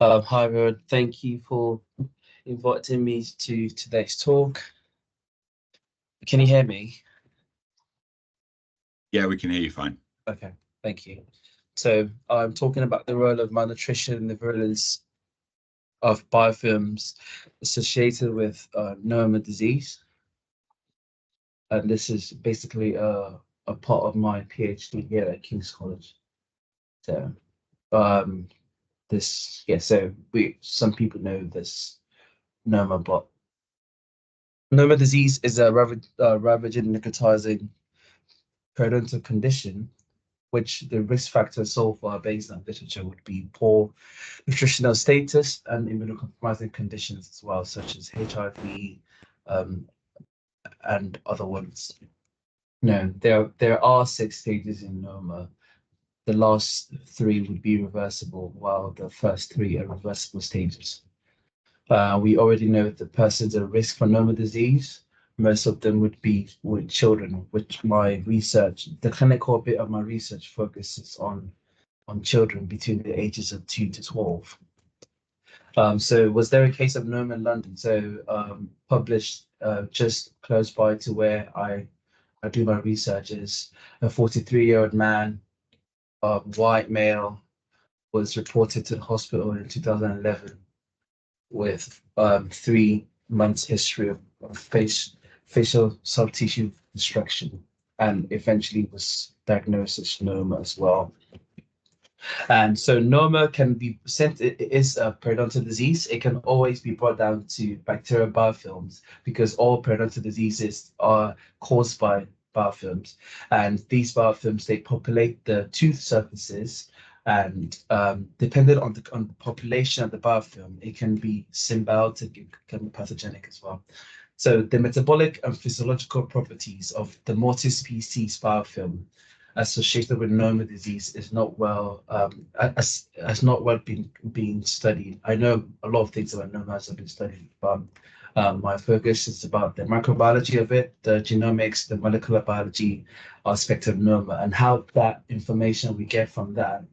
Hi everyone, thank you for inviting me to today's talk. Can you hear me? Yeah, we can hear you fine. Okay, thank you. So I'm talking about the role of malnutrition in the virulence of biofilms associated with Noma disease. And this is basically a part of my PhD here at King's College. So um, so some people know this Noma, but Noma disease is a ravaging nicotizing periodontal condition, which the risk factors so far based on literature would be poor nutritional status and immunocompromising conditions as well, such as HIV um, and other ones. No, there are 6 stages in Noma. The last 3 would be reversible, while the first 3 are reversible stages. We already know the persons at risk for Noma disease. Most of them would be with children, which the clinical bit of my research focuses on children between the ages of 2 to 12. So was there a case of Noma in London? So published just close by to where I do my research is a 43-year-old man, white male, was reported to the hospital in 2011 with 3 months history of facial soft tissue destruction, and eventually was diagnosed as Noma as well. And so Noma can be sent, it is a periodontal disease. It can always be brought down to bacterial biofilms because all periodontal diseases are caused by biofilms. And these biofilms, they populate the tooth surfaces. And depending on the population of the biofilm, it can be symbiotic, it can be pathogenic as well. So the metabolic and physiological properties of the multi-species biofilm associated with Noma disease is not well has not well been studied. I know a lot of things about Noma have been studied, but my focus is about the microbiology of it, the genomics, the molecular biology aspect of Noma, and how that information we get from that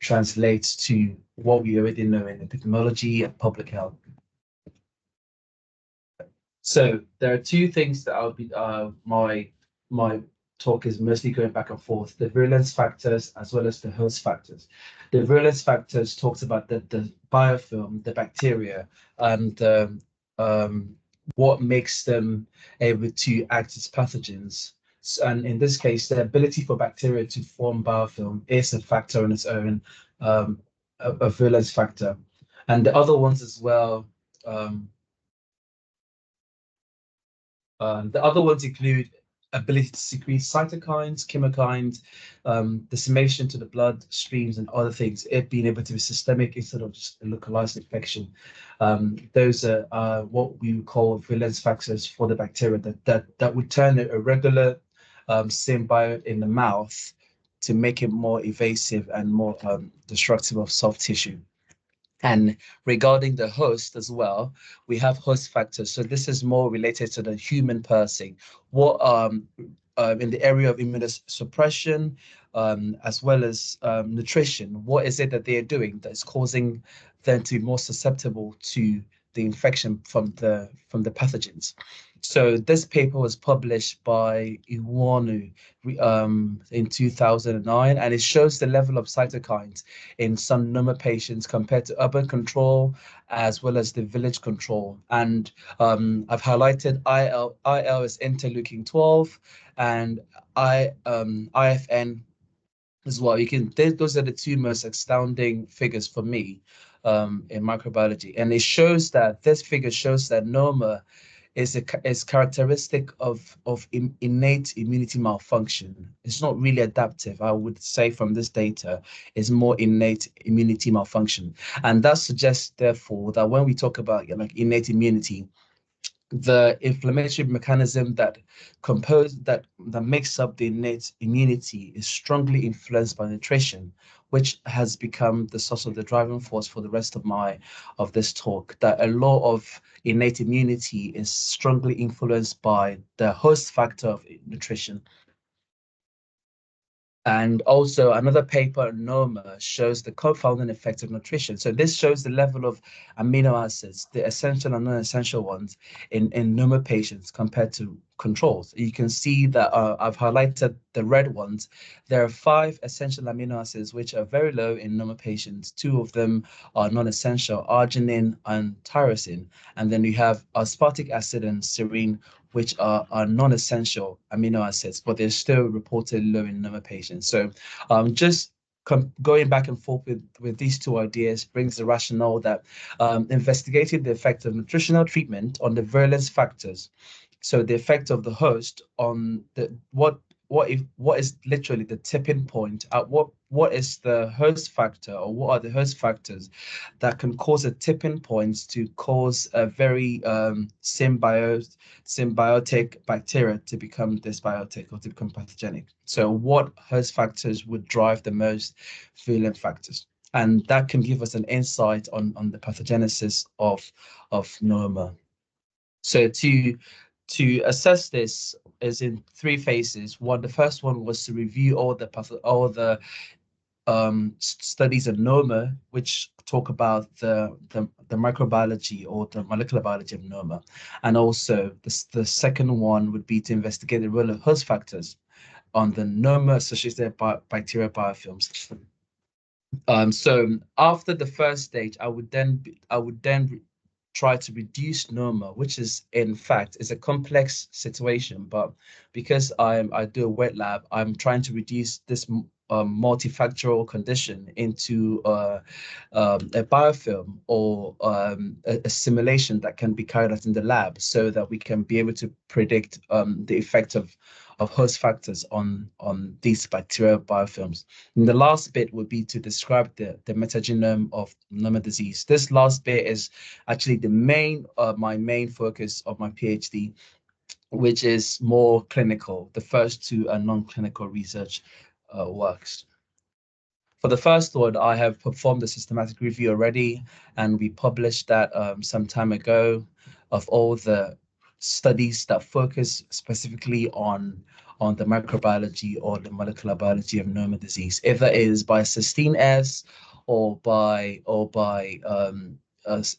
translates to what we already know in epidemiology and public health. So there are 2 things that I'll be my talk is mostly going back and forth: the virulence factors as well as the host factors. The virulence factors talks about the biofilm, the bacteria, and what makes them able to act as pathogens. And in this case, the ability for bacteria to form biofilm is a factor on its own, a virulence factor. And the other ones as well. The other ones include ability to secrete cytokines, chemokines, dissemination to the blood streams, and other things. It being able to be systemic instead of just a localized infection. Those are what we would call virulence factors for the bacteria that would turn a regular symbiote in the mouth to make it more evasive and more destructive of soft tissue. And regarding the host as well, we have host factors. So this is more related to the human person. What in the area of immunosuppression, as well as nutrition, what is it that they are doing that's causing them to be more susceptible to the infection from the pathogens? So this paper was published by Iwanu in 2009, and it shows the level of cytokines in some Noma patients compared to urban control as well as the village control. And I've highlighted IL is interleukin 12 and IFN as well. Those are the 2 most astounding figures for me in microbiology. And this figure shows that Noma is characteristic of innate immunity malfunction. It's not really adaptive. I would say from this data, is more innate immunity malfunction, and that suggests therefore that when we talk about like innate immunity, the inflammatory mechanism that makes up the innate immunity is strongly influenced by nutrition, which has become the source of the driving force for the rest of this talk. That a lot of innate immunity is strongly influenced by the host factor of nutrition. And also another paper on Noma shows the confounding effect of nutrition. So this shows the level of amino acids, the essential and non-essential ones in Noma patients compared to controls. You can see that I've highlighted the red ones. There are 5 essential amino acids which are very low in Noma patients. 2 of them are non-essential, arginine and tyrosine. And then you have aspartic acid and serine, which are non-essential amino acids, but they're still reported low in Noma patients. So just going back and forth with these 2 ideas brings the rationale that investigating the effect of nutritional treatment on the virulence factors, so the effect of the host on the what is literally the tipping point at what is the host factor, or what are the host factors that can cause a tipping point to cause a very symbiotic bacteria to become dysbiotic or to become pathogenic. So what host factors would drive the most virulent factors? And that can give us an insight on the pathogenesis of Noma. So to assess this is in 3 phases. The first one was to review all the studies of Noma, which talk about the microbiology or the molecular biology of Noma, and also the second one would be to investigate the role of host factors on the Noma associated bacterial biofilms. So after the first stage, I would then try to reduce Noma, which is in fact is a complex situation. But because I do a wet lab, I'm trying to reduce this multifactorial condition into a biofilm or a simulation that can be carried out in the lab, so that we can be able to predict the effect of host factors on these bacterial biofilms. And the last bit would be to describe the metagenome of Noma disease. This last bit is actually the my main focus of my PhD, which is more clinical. The first 2 are non-clinical research works. For the first one, I have performed a systematic review already, and we published that some time ago, of all the studies that focus specifically on the microbiology or the molecular biology of Noma disease, either it is by cysteine S or by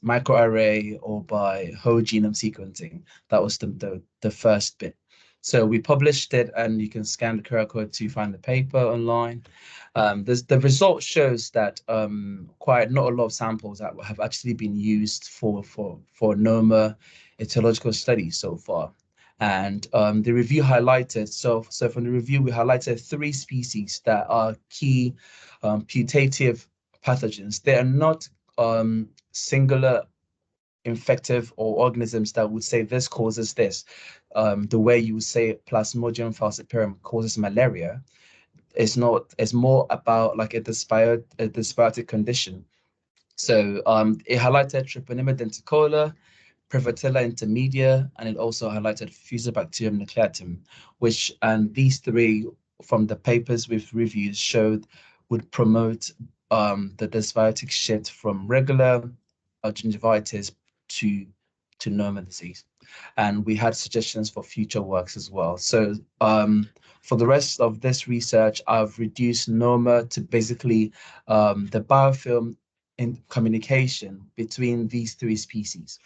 microarray or by whole genome sequencing. That was the first bit. So we published it, and you can scan the QR code to find the paper online. The result shows that quite not a lot of samples that have actually been used for Noma etiological studies so far. And the review highlighted, so from the review, we highlighted 3 species that are key putative pathogens. They are not singular infective or organisms that would say this causes this. The way you would say Plasmodium falciparum causes malaria. It's not. It's more about like a dysbiotic condition. So it highlighted Treponema denticola, Prevotella intermedia, and it also highlighted Fusobacterium nucleatum, and these 3 from the papers we've reviewed showed would promote the dysbiotic shift from regular gingivitis to Noma disease. And we had suggestions for future works as well. So for the rest of this research, I've reduced Noma to basically the biofilm in communication between these 3 species.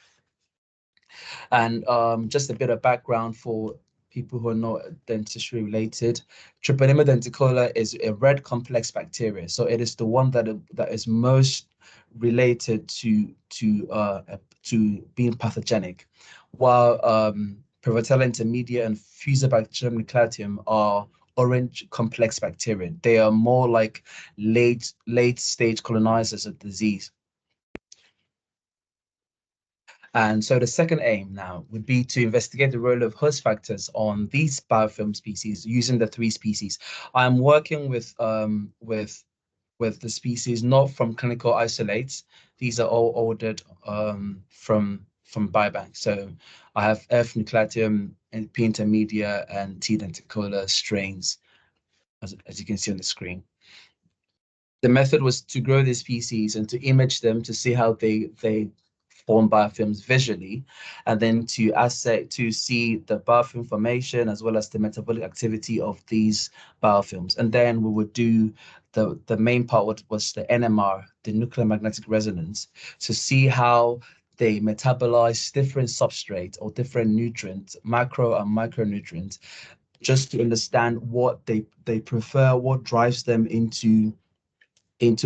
And just a bit of background for people who are not dentistry related. Treponema denticola is a red complex bacteria. So it is the one that is most related to being pathogenic, while Prevotella intermedia and Fusobacterium nucleatum are orange complex bacteria. They are more like late stage colonizers of disease. And so the second aim now would be to investigate the role of host factors on these biofilm species using the 3 species. I'm working with the species not from clinical isolates. These are all ordered from biobank. So I have F nucleatum and P intermedia and T denticola strains, as you can see on the screen. The method was to grow these species and to image them to see how they form biofilms visually, and then to see the biofilm formation as well as the metabolic activity of these biofilms. And then we would do the main part was the NMR, the nuclear magnetic resonance, to see how they metabolize different substrates or different nutrients, macro and micronutrients, just to understand what they prefer, what drives them into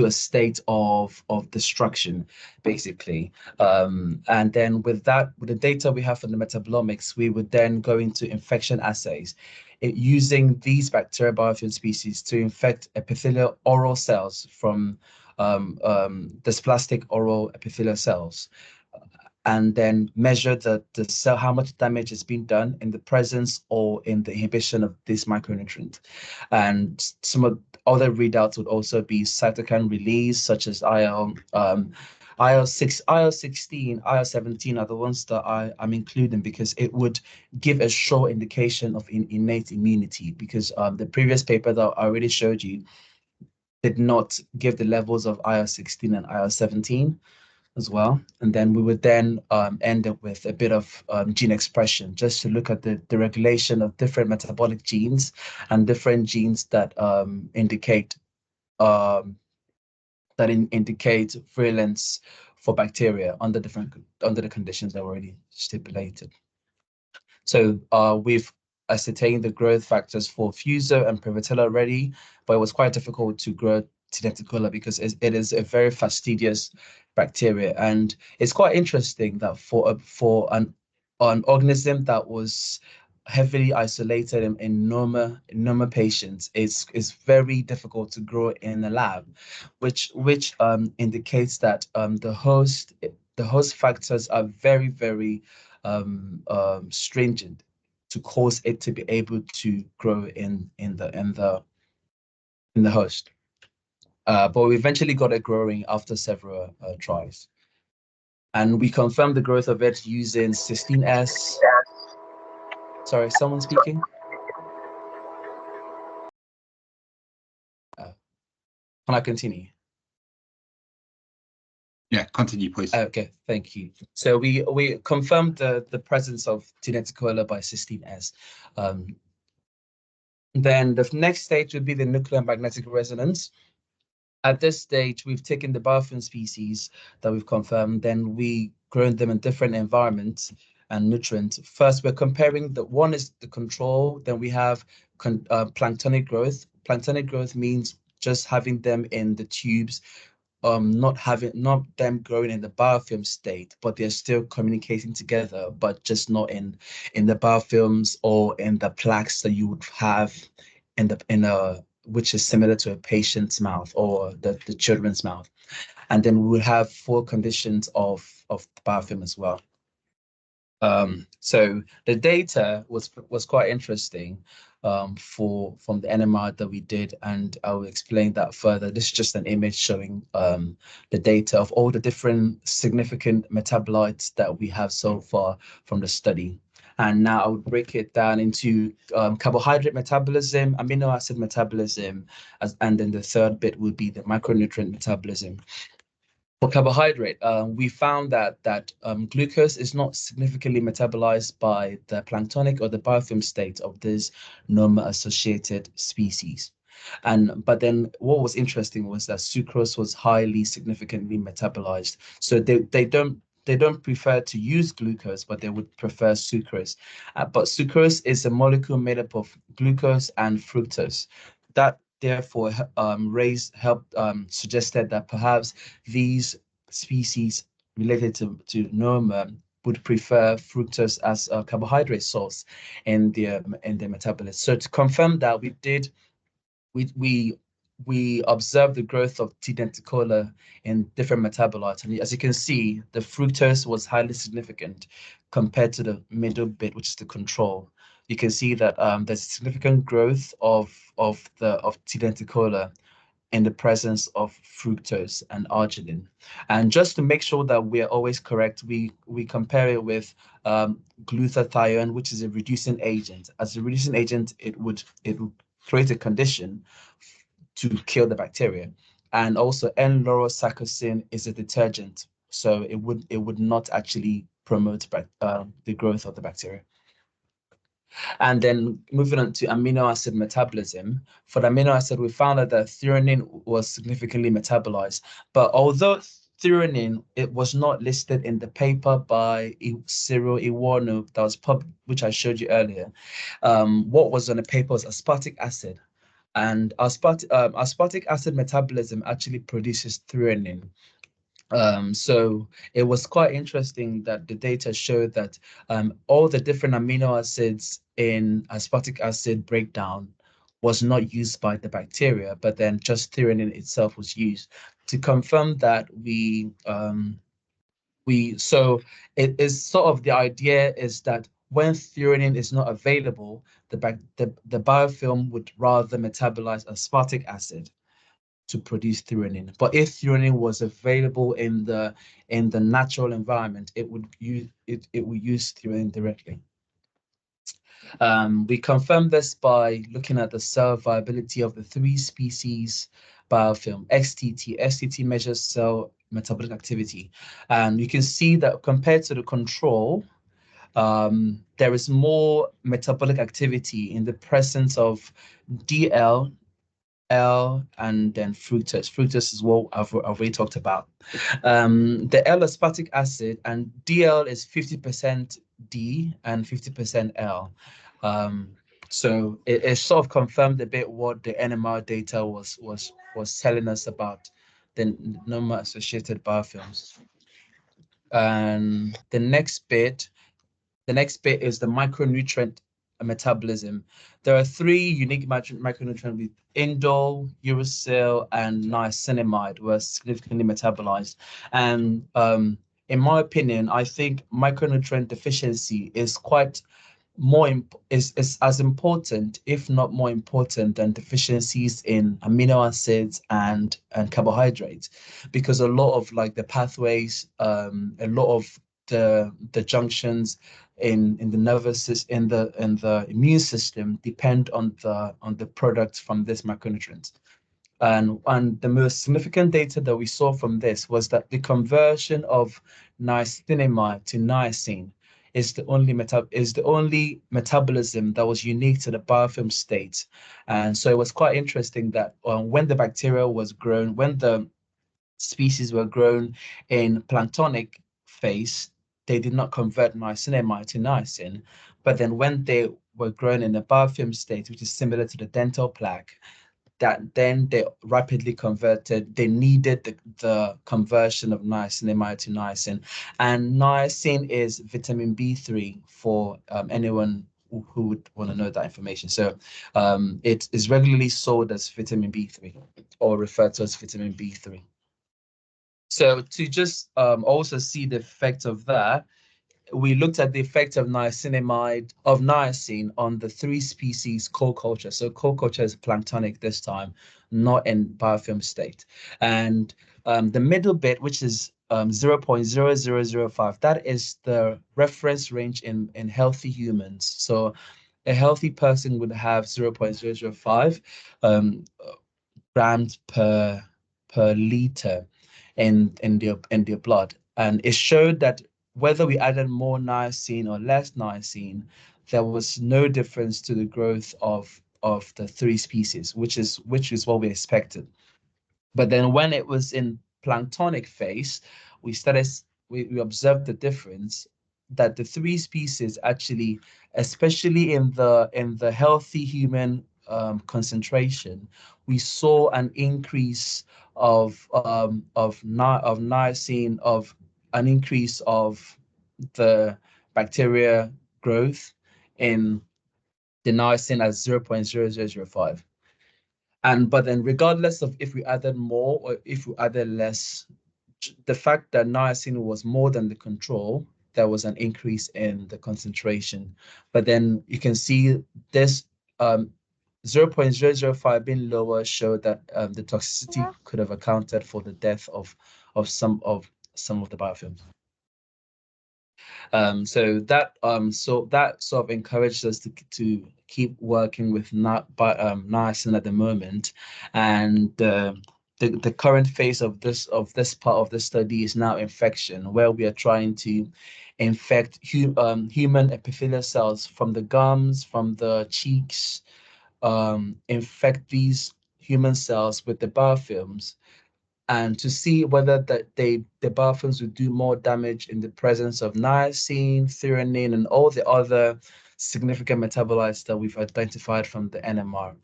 a state of destruction, basically. And then with the data we have from the metabolomics, we would then go into infection assays, using these bacterial biofilm species to infect epithelial oral cells from dysplastic oral epithelial cells, and then measure the cell, how much damage has been done in the presence or in the inhibition of this micronutrient. And some of other readouts would also be cytokine release, such as IL-6, IL-16, IL-17 are the ones that I'm including because it would give a sure indication of innate immunity, because the previous paper that I already showed you did not give the levels of IL-16 and IL-17 as well. And then we would then end up with a bit of gene expression, just to look at the regulation of different metabolic genes and different genes that indicate virulence for bacteria under the conditions that were already stipulated. So we've ascertained the growth factors for Fuso and Prevotella already, but it was quite difficult to grow T. denticola because it is a very fastidious bacteria. And it's quite interesting that for an organism that was heavily isolated in Noma patients, it's very difficult to grow in the lab, which indicates that the host factors are very stringent to cause it to be able to grow in the host. But we eventually got it growing after several tries. And we confirmed the growth of it using cysteine-S. Sorry, someone speaking? Can I continue? Yeah, continue, please. Okay, thank you. So we confirmed the presence of T. denticola by cysteine-S. Then the next stage would be the nuclear magnetic resonance. At this stage, we've taken the biofilm species that we've confirmed, then we grown them in different environments and nutrients. First, we're comparing one is the control, then we have planktonic growth. Planktonic growth means just having them in the tubes, not them growing in the biofilm state, but they're still communicating together, but just not in the biofilms or in the plaques that you would have in a which is similar to a patient's mouth or the children's mouth. And then we will have 4 conditions of biofilm as well. So the data was quite interesting from the NMR that we did, and I will explain that further. This is just an image showing the data of all the different significant metabolites that we have so far from the study. And now I would break it down into carbohydrate metabolism, amino acid metabolism, and then the third bit would be the micronutrient metabolism. For carbohydrate, we found that glucose is not significantly metabolized by the planktonic or the biofilm state of this Noma-associated species. But then what was interesting was that sucrose was highly significantly metabolized. So they don't prefer to use glucose, but they would prefer sucrose. But sucrose is a molecule made up of glucose and fructose. That therefore suggested that perhaps these species related to Noma would prefer fructose as a carbohydrate source in their metabolism. So to confirm that, we observed the growth of T. denticola in different metabolites. And as you can see, the fructose was highly significant compared to the middle bit, which is the control. You can see that there's significant growth of T. denticola in the presence of fructose and arginine. And just to make sure that we're always correct, we compare it with glutathione, which is a reducing agent. As a reducing agent, it would create a condition to kill the bacteria. And also N-laurosarcosine is a detergent, So it would not actually promote the growth of the bacteria. And then moving on to amino acid metabolism. For the amino acid, we found out that threonine was significantly metabolized. But although threonine, it was not listed in the paper by Cyril Iwano that was which I showed you earlier. What was on the paper was aspartic acid. And aspartic acid metabolism actually produces threonine. So it was quite interesting that the data showed that all the different amino acids in aspartic acid breakdown was not used by the bacteria, but then just threonine itself was used to confirm that so it is sort of the idea is that when threonine is not available, the biofilm would rather metabolize aspartic acid to produce threonine. But if threonine was available in the natural environment, it would use threonine directly. We confirmed this by looking at the cell viability of the 3 species biofilm, XTT. XTT measures cell metabolic activity. And you can see that compared to the control, there is more metabolic activity in the presence of DL, L, and then fructose. Fructose is what I've already talked about. The L-aspartic acid and DL is 50% D and 50% L. So it sort of confirmed a bit what the NMR data was telling us about the Noma-associated biofilms. And the next bit is the micronutrient metabolism. There are 3 unique micronutrients with indole, uracil, and niacinamide were significantly metabolized. And in my opinion, I think micronutrient deficiency is quite is as important, if not more important, than deficiencies in amino acids and carbohydrates, because a lot of like the pathways, a lot of the junctions in the nervous system, in the immune system depend on the products from this macronutrients. And the most significant data that we saw from this was that the conversion of niacinamide to niacin is the only metabolism that was unique to the biofilm state. And so it was quite interesting that when the bacteria was grown, when the species were grown in planktonic phase, they did not convert niacinamide to niacin. But then when they were grown in the biofilm state, which is similar to the dental plaque, that then they rapidly converted. They needed the conversion of niacinamide to niacin. And niacin is vitamin B3 for anyone who would want to know that information. So it is regularly sold as vitamin B3 or referred to as vitamin B3. So to just also see the effect of that, we looked at the effect of niacin on the 3 species co-culture. So co-culture is planktonic this time, not in biofilm state. And the middle bit, which is 0.0005, that is the reference range in healthy humans. So a healthy person would have 0.005 grams per liter in their blood. And it showed that whether we added more niacin or less niacin, there was no difference to the growth of the 3 species, which is what we expected. But then when it was in planktonic phase, we observed the difference that the 3 species actually, especially in the healthy human concentration, we saw an increase of niacin, of an increase of the bacteria growth in the niacin as 0.0005. But then regardless of if we added more or if we added less, the fact that niacin was more than the control, there was an increase in the concentration. But then you can see this 0.005 being lower showed that the toxicity could have accounted for the death of some of the biofilms. So that sort of encouraged us to keep working with niacin at the moment, and the current phase of this part of the study is now infection, where we are trying to infect human epithelial cells from the gums, from the cheeks, infect these human cells with the biofilms, and to see whether the biofilms would do more damage in the presence of niacin, threonine, and all the other significant metabolites that we've identified from the NMR.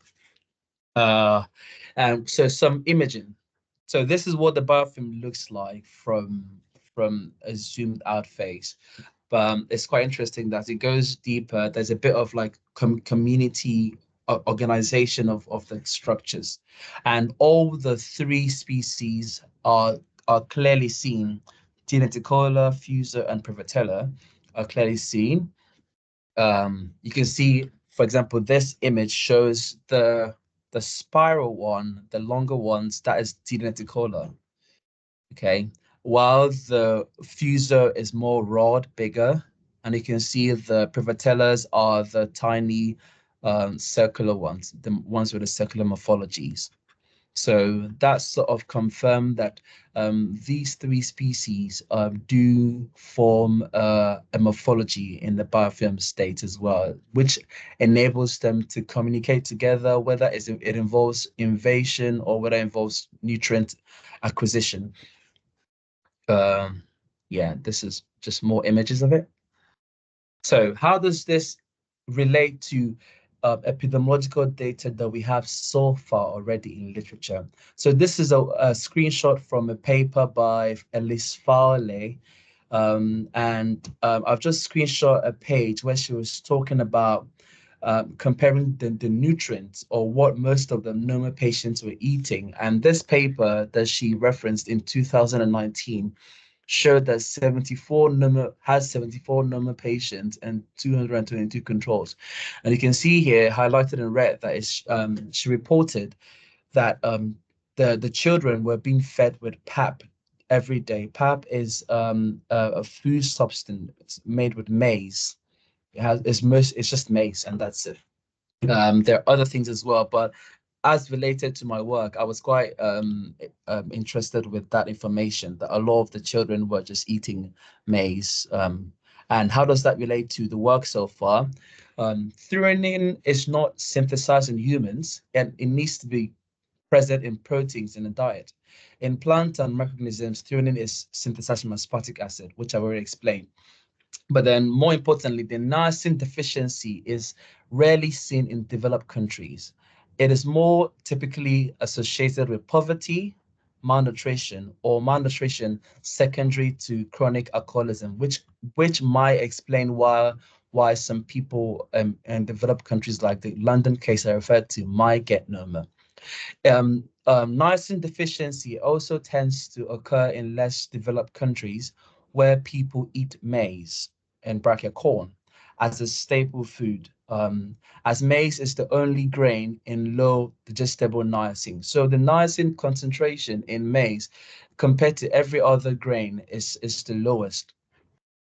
And so some imaging. So this is what the biofilm looks like from a zoomed out phase. But it's quite interesting that it goes deeper. There's a bit of like community organization of the structures, and all the three species are clearly seen. Dineticola, Fusa, and Privotella are clearly seen. You can see, for example, this image shows the spiral one, the longer ones, that is Dineticola. Okay, while the Fusa is more rod, bigger, and you can see the Privatellas are the tiny circular ones, the ones with the circular morphologies. So that sort of confirmed that these three species do form a morphology in the biofilm state as well, which enables them to communicate together, whether it involves invasion or whether it involves nutrient acquisition. Yeah, this is just more images of it. So how does this relate to epidemiological data that we have so far already in literature? So this is a screenshot from a paper by Elise Fowley, and I've just screenshot a page where she was talking about comparing the nutrients or what most of the Noma patients were eating. And this paper that she referenced in 2019 showed that 74 Noma patients and 222 controls. And you can see here highlighted in red that is she reported that the children were being fed with pap every day. Pap is a food substance made with maize. It's just maize, and that's it. There are other things as well, but as related to my work, I was quite interested with that information, that a lot of the children were just eating maize. And how does that relate to the work so far? Threonine is not synthesized in humans, and it needs to be present in proteins in the diet. In plant and microorganisms, threonine is synthesized from aspartic acid, which I've already explained. But then more importantly, the niacin deficiency is rarely seen in developed countries. It is more typically associated with poverty, malnutrition, or malnutrition secondary to chronic alcoholism, which might explain why some people in developed countries like the London case I referred to might get Noma. Niacin deficiency also tends to occur in less developed countries where people eat maize, in bracket corn, as a staple food, as maize is the only grain in low digestible niacin. So the niacin concentration in maize compared to every other grain is the lowest.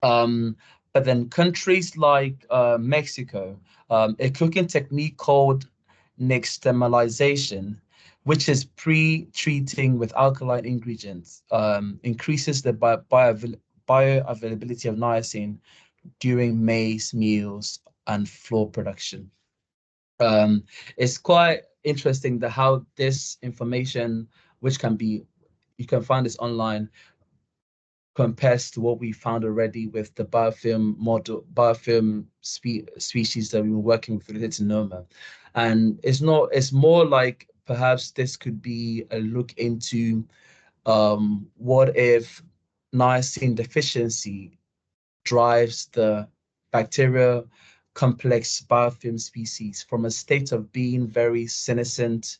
But then countries like Mexico, a cooking technique called nixtamalization, which is pre-treating with alkaline ingredients, increases the bioavailability of niacin during maize meals and flour production. It's quite interesting that how this information, which you can find this online, compares to what we found already with the biofilm species that we were working with related to Noma. And it's more like perhaps this could be a look into what if niacin deficiency drives the bacterial complex biofilm species from a state of being very senescent,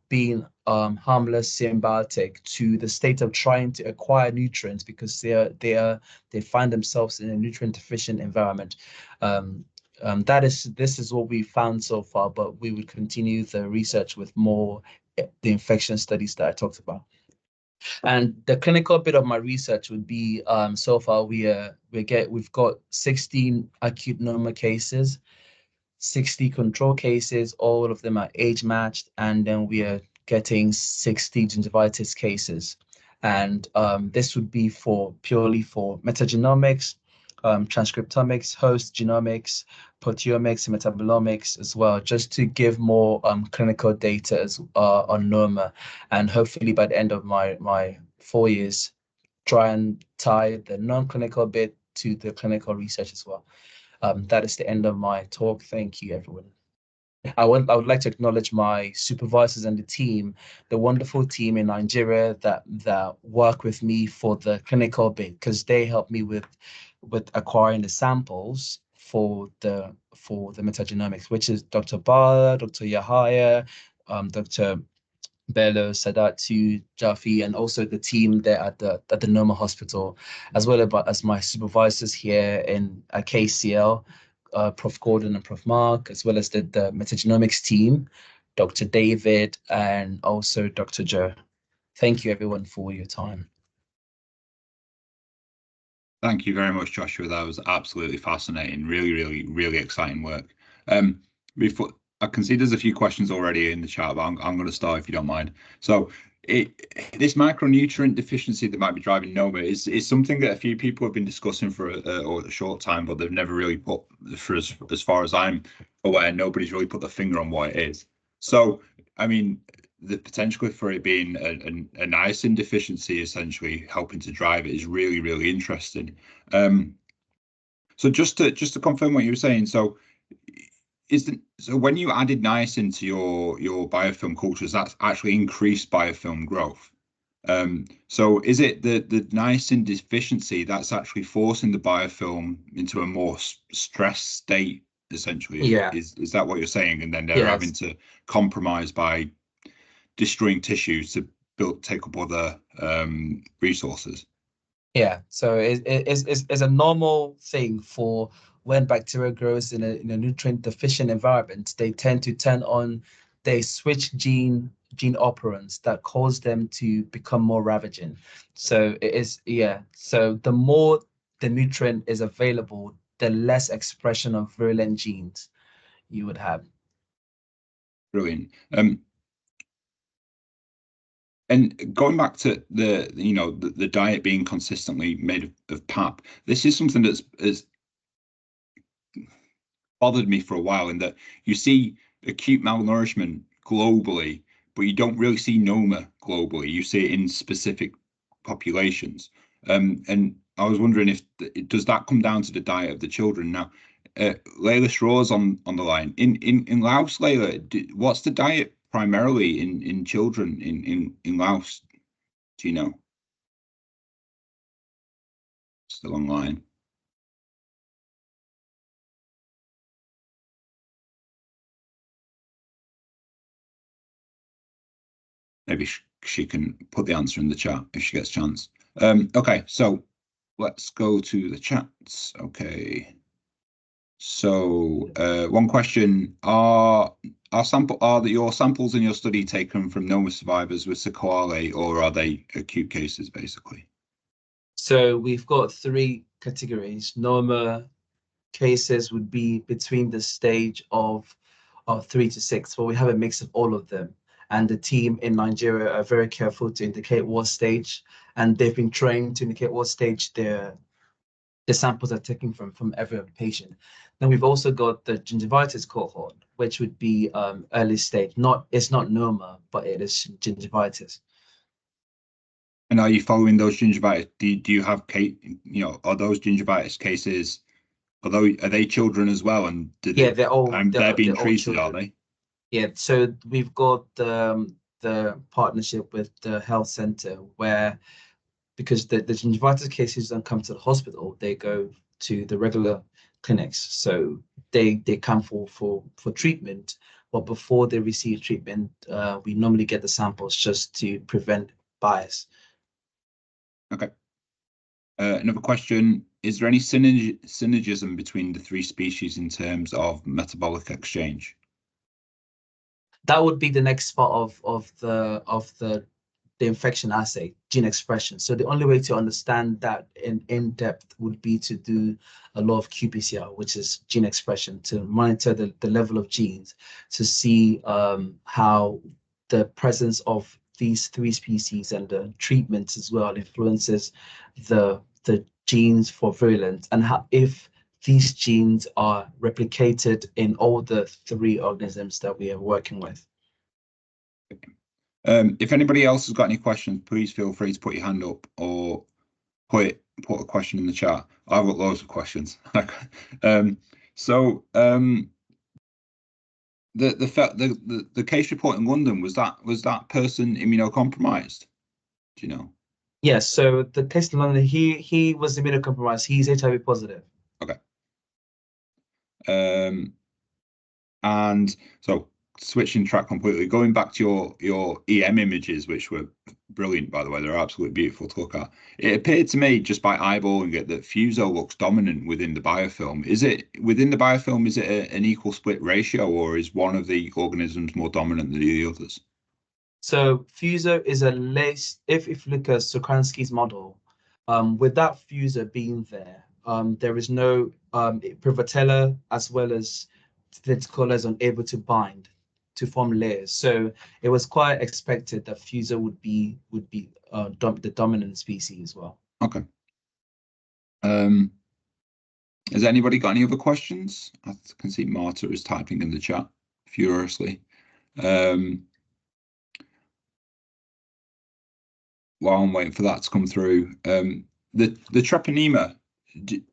being harmless, symbiotic, to the state of trying to acquire nutrients because they find themselves in a nutrient deficient environment. This is what we found so far, but we would continue the research with more the infection studies that I talked about. And the clinical bit of my research would be so far we've got 16 acute Noma cases, 60 control cases, all of them are age matched, and then we are getting 60 gingivitis cases. And this would be purely for metagenomics, transcriptomics, host genomics, proteomics, and metabolomics as well, just to give more clinical data on Noma. And hopefully by the end of my 4 years, try and tie the non-clinical bit to the clinical research as well. That is the end of my talk. Thank you, everyone. I would like to acknowledge my supervisors and the team, the wonderful team in Nigeria that work with me for the clinical bit, because they help me with acquiring the samples for the metagenomics, which is Dr. Bala, Dr. Yahaya, Dr. Bello, Sadatu, Jafi, and also the team there at the Noma Hospital, as well as my supervisors here at KCL, Prof. Gordon and Prof. Mark, as well as the metagenomics team, Dr. David, and also Dr. Joe. Thank you, everyone, for your time. Thank you very much, Joshua. That was absolutely fascinating. Really, really, really exciting work. Before I can see there's a few questions already in the chat, but I'm going to start if you don't mind. So this micronutrient deficiency that might be driving Noma is something that a few people have been discussing for a short time, but they've never really put, for as far as I'm aware, nobody's really put the finger on what it is. So, I mean, the potential for it being a niacin deficiency essentially helping to drive it is really, really interesting. So just to confirm what you were saying, so when you added niacin to your biofilm cultures, that's actually increased biofilm growth. So is it the niacin deficiency that's actually forcing the biofilm into a more stressed state, essentially? Yeah. Is that what you're saying? And then they're having to compromise by destroying tissues to take up other resources. Yeah, so it's a normal thing for when bacteria grows in a nutrient deficient environment. They tend to they switch gene operants that cause them to become more ravaging. So so the more the nutrient is available, the less expression of virulent genes you would have. Brilliant. And going back to the diet being consistently made of pap, this is something that's bothered me for a while, in that you see acute malnourishment globally, but you don't really see Noma globally. You see it in specific populations. And I was wondering if does that come down to the diet of the children? Now, Layla Straw's on the line. In Laos, Layla, what's the diet primarily in children in Laos? Do you know? Still online. Maybe she can put the answer in the chat if she gets a chance. Okay, so let's go to the chats. Okay. So one question: Are your samples in your study taken from Noma survivors with sequelae, or are they acute cases basically? So we've got 3 categories. Noma cases would be between the stage of 3 to 6, but we have a mix of all of them. And the team in Nigeria are very careful to indicate what stage, and they've been trained to indicate what stage the samples are taken from every patient. Then we've also got the gingivitis cohort, which would be early stage. It's not Noma, but it is gingivitis. And are you following those gingivitis? Do you have are those gingivitis cases? Although are they children as well? And they're being treated, children. are they? Yeah, so we've got the partnership with the health center, where because the gingivitis cases don't come to the hospital, they go to the regular clinics. So they come for treatment, but before they receive treatment, we normally get the samples just to prevent bias. Okay. Another question: is there any synergism between the 3 species in terms of metabolic exchange? That would be the next part of the infection assay, gene expression. So the only way to understand that in depth would be to do a lot of qPCR, which is gene expression, to monitor the level of genes to see how the presence of these three species and the treatments as well influences the genes for virulence, and how if these genes are replicated in all the three organisms that we are working with. If anybody else has got any questions, please feel free to put your hand up or put a question in the chat. I've got loads of questions. The case report in London, was that person immunocompromised? Do you know? Yes. So the case in London, he was immunocompromised. He's HIV positive. Okay. And so switching track completely, going back to your EM images, which were brilliant, by the way, they're absolutely beautiful to look at. It appeared to me, just by eyeballing it, that fuso looks dominant within the biofilm. Is it within the biofilm? Is it an equal split ratio, or is one of the organisms more dominant than the others? So fuso is a less. If you look at Sokransky's model, with that fuso being there, there is no privotella as well as lenticulars unable to bind to form layers. So it was quite expected that fuso would be the dominant species as well. Okay. Has anybody got any other questions? I can see Marta is typing in the chat furiously. While I'm waiting for that to come through, the treponema.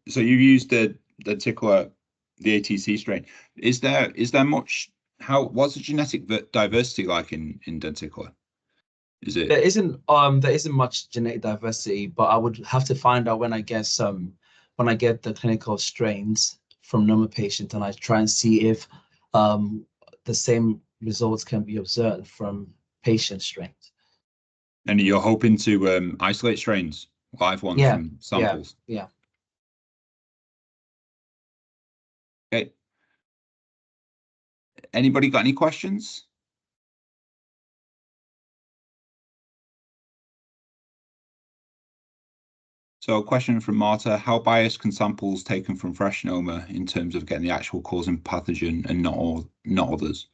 So you used the denticular, the ATC strain. Is there much? What's the genetic diversity like in denticular? Is it? There isn't much genetic diversity, but I would have to find out when I get the clinical strains from Noma patients, and I try and see if the same results can be observed from patient strains. And you're hoping to isolate strains, live ones from samples? Yeah. Okay. Anybody got any questions? So a question from Marta: how biased can samples taken from fresh Noma in terms of getting the actual causing pathogen and not others?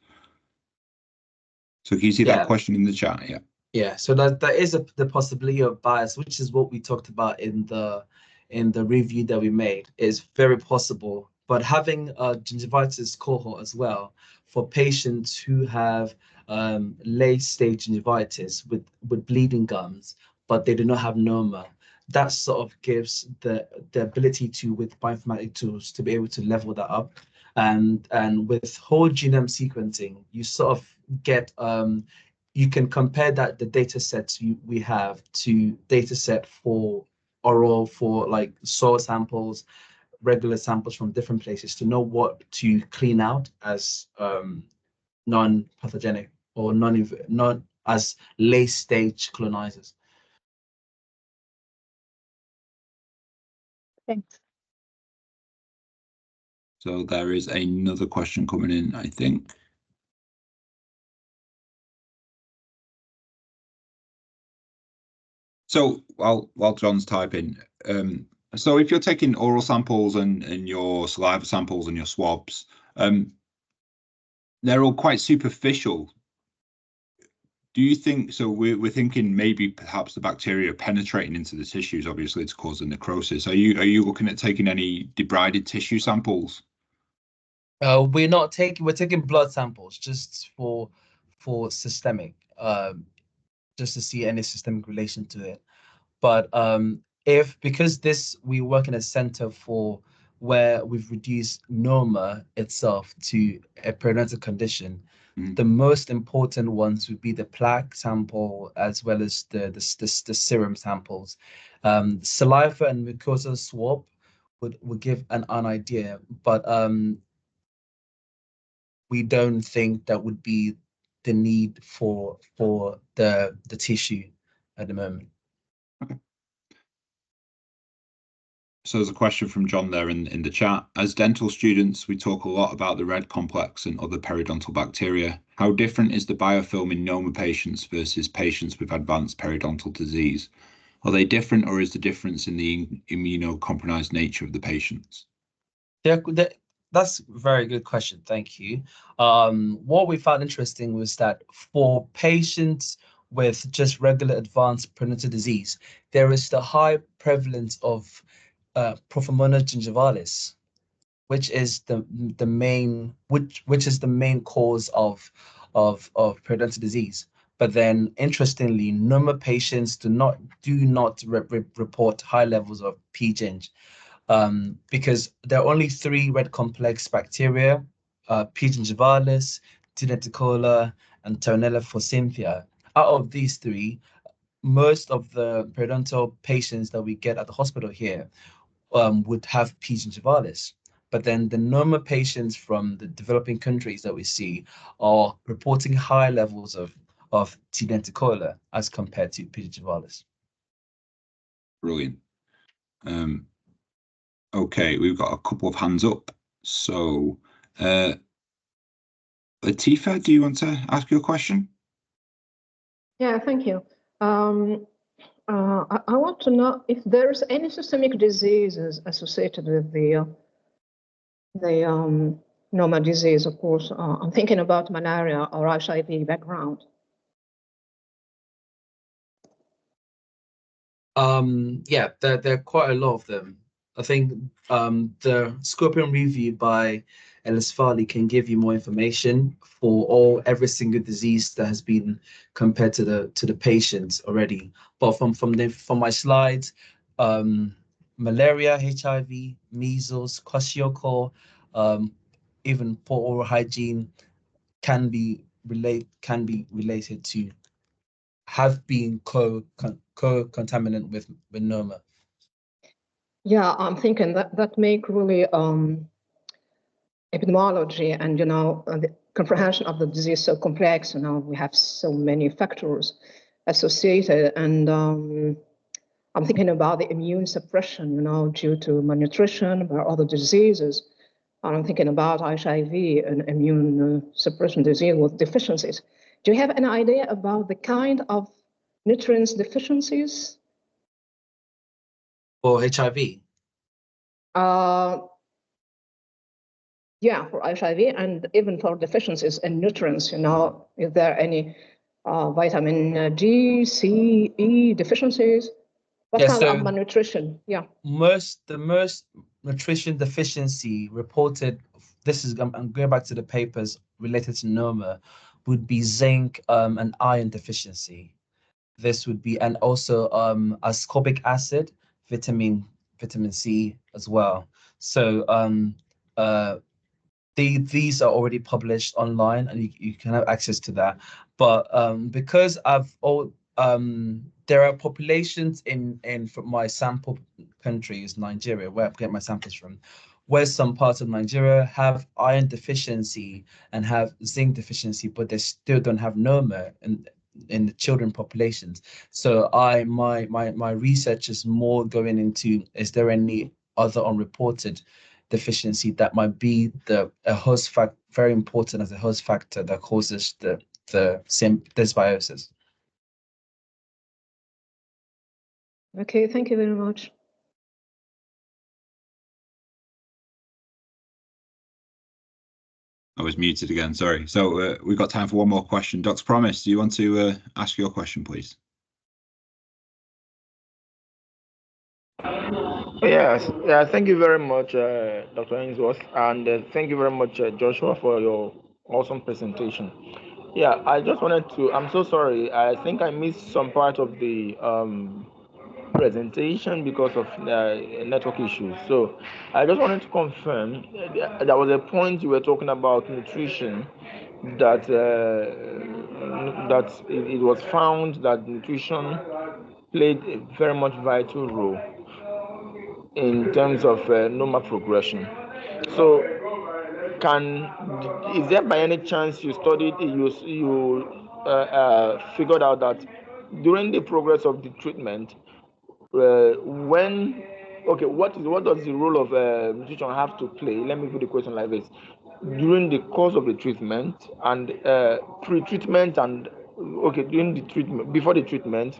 So can you see that question in the chat? Yeah. Yeah, so there is the possibility of bias, which is what we talked about in the review that we made. Is very possible, but having a gingivitis cohort as well for patients who have late stage gingivitis with bleeding gums, but they do not have Noma, that sort of gives the ability to, with bioinformatic tools, to be able to level that up, and with whole genome sequencing, you sort of get you can compare the data sets we have to data set for oral, for like soil samples, regular samples from different places, to know what to clean out as non-pathogenic or not as late stage colonizers. Thanks. So there is another question coming in, I think. So while John's typing, so if you're taking oral samples and your saliva samples and your swabs, they're all quite superficial. Do you think so? We're thinking maybe perhaps the bacteria penetrating into the tissues, obviously, to cause the necrosis. Are you looking at taking any debrided tissue samples? We're taking blood samples just for systemic, just to see any systemic relation to it. But because we work in a center where we've reduced Noma itself to a periodontal condition, the most important ones would be the plaque sample as well as the serum samples. Saliva and mucosal swab would give an idea, but we don't think that would be the need for the tissue at the moment. Okay. So there's a question from John there in the chat. As dental students, we talk a lot about the red complex and other periodontal bacteria. How different is the biofilm in Noma patients versus patients with advanced periodontal disease? Are they different, or is the difference in the immunocompromised nature of the patients? That's a very good question. Thank you. What we found interesting was that for patients with just regular advanced periodontal disease, there is the high prevalence of Prophomonas gingivalis, which is the main which is the main cause of periodontal disease. But then, interestingly, Noma patients do not report high levels of P. gingivalis, because there are only three red complex bacteria, P. gingivalis, T. lenticola, and Turnella forsythia. Out of these three, most of the periodontal patients that we get at the hospital here would have P. gingivalis. But then the Noma patients from the developing countries that we see are reporting high levels of T. lenticola as compared to P. gingivalis. Brilliant. Okay, we've got a couple of hands up. So, Latifa, do you want to ask your question? Yeah, thank you. I want to know if there's any systemic diseases associated with the Noma disease. Of course, I'm thinking about malaria or HIV background. Yeah, there are quite a lot of them. I think the Scorpion review by Ellis Farley can give you more information for every single disease that has been compared to the patients already. But from my slides, malaria, HIV, measles, kwashiorkor, even poor oral hygiene can be related to have been co-contaminant with Noma. Yeah, I'm thinking that make really epidemiology and the comprehension of the disease so complex. We have so many factors associated, and I'm thinking about the immune suppression, due to malnutrition or other diseases. And I'm thinking about HIV and immune suppression disease with deficiencies. Do you have an idea about the kind of nutrients deficiencies? For HIV? Yeah, for HIV and even for deficiencies in nutrients, is there any vitamin D, C, E deficiencies? What kind of malnutrition? Yeah. The most nutrition deficiency reported, I'm going back to the papers related to Noma, would be zinc and iron deficiency. This would be, and also ascorbic acid, vitamin C as well. So these are already published online, and you can have access to that. But because there are populations from my sample country is Nigeria, where I get my samples from, where some parts of Nigeria have iron deficiency and have zinc deficiency, but they still don't have Noma in the children populations. So my research is more going into, is there any other unreported deficiency that might be a host factor, very important as a host factor that causes the dysbiosis. Okay, thank you very much. I was muted again, sorry. So we've got time for one more question. Dr. Promise, do you want to ask your question, please? Yes, yeah, thank you very much, Dr. Ainsworth, and thank you very much, Joshua, for your awesome presentation. Yeah, I just wanted to, I'm so sorry, I think I missed some part of the presentation because of network issues. So I just wanted to confirm there was a point you were talking about nutrition, that that it was found that nutrition played a very much vital role in terms of Noma progression. So is there by any chance you studied, you figured out that during the progress of the treatment, what does the role of nutrition have to play? Let me put the question like this: during the course of the treatment and pre-treatment and during the treatment, before the treatment,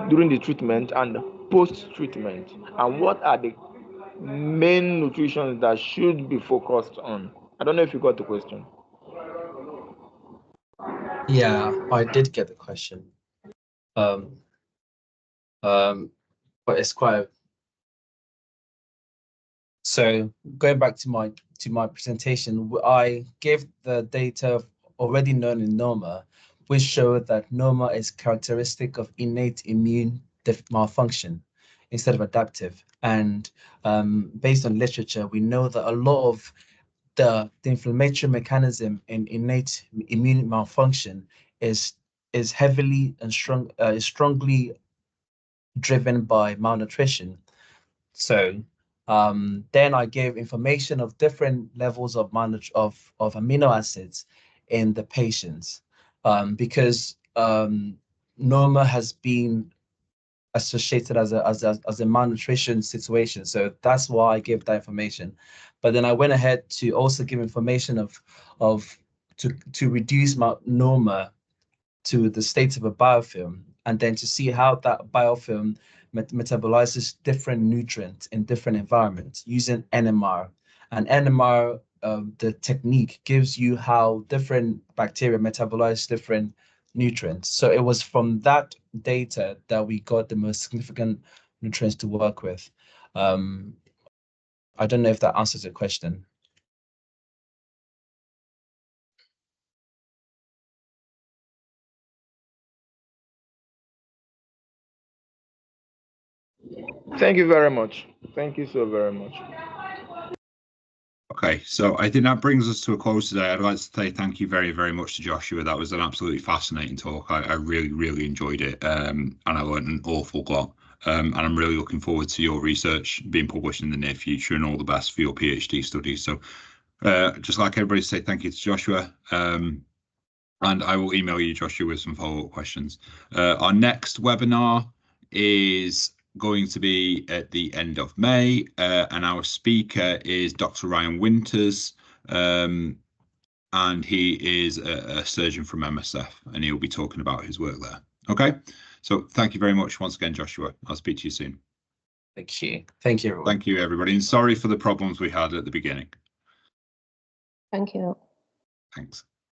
during the treatment and post-treatment, and what are the main nutrition that should be focused on? I don't know if you got the question. Yeah, I did get the question. But it's quite. So going back to my presentation, I gave the data already known in Noma, which showed that Noma is characteristic of innate immune malfunction instead of adaptive. And based on literature, we know that a lot of the inflammatory mechanism in innate immune malfunction is heavily and strongly driven by malnutrition. So then I gave information of different levels of amino acids in the patients because Noma has been associated as a malnutrition situation. So that's why I gave that information. But then I went ahead to also give information to reduce my Noma to the state of a biofilm, and then to see how that biofilm metabolizes different nutrients in different environments using NMR. And NMR, the technique gives you how different bacteria metabolize different nutrients. So it was from that data that we got the most significant nutrients to work with. I don't know if that answers the question. Thank you very much. Thank you so very much. Okay, so I think that brings us to a close today. I'd like to say thank you very, very much to Joshua. That was an absolutely fascinating talk. I really, really enjoyed it, and I learned an awful lot. And I'm really looking forward to your research being published in the near future, and all the best for your PhD studies. So just like everybody, say thank you to Joshua. And I will email you, Joshua, with some follow-up questions. Our next webinar is going to be at the end of May, and our speaker is Dr. Ryan Winters, and he is a surgeon from MSF, and he'll be talking about his work there. Okay, so thank you very much once again, Joshua. I'll speak to you soon. Thank you. Thank you, everyone. Thank you, everybody, and sorry for the problems we had at the beginning. Thank you. Thanks.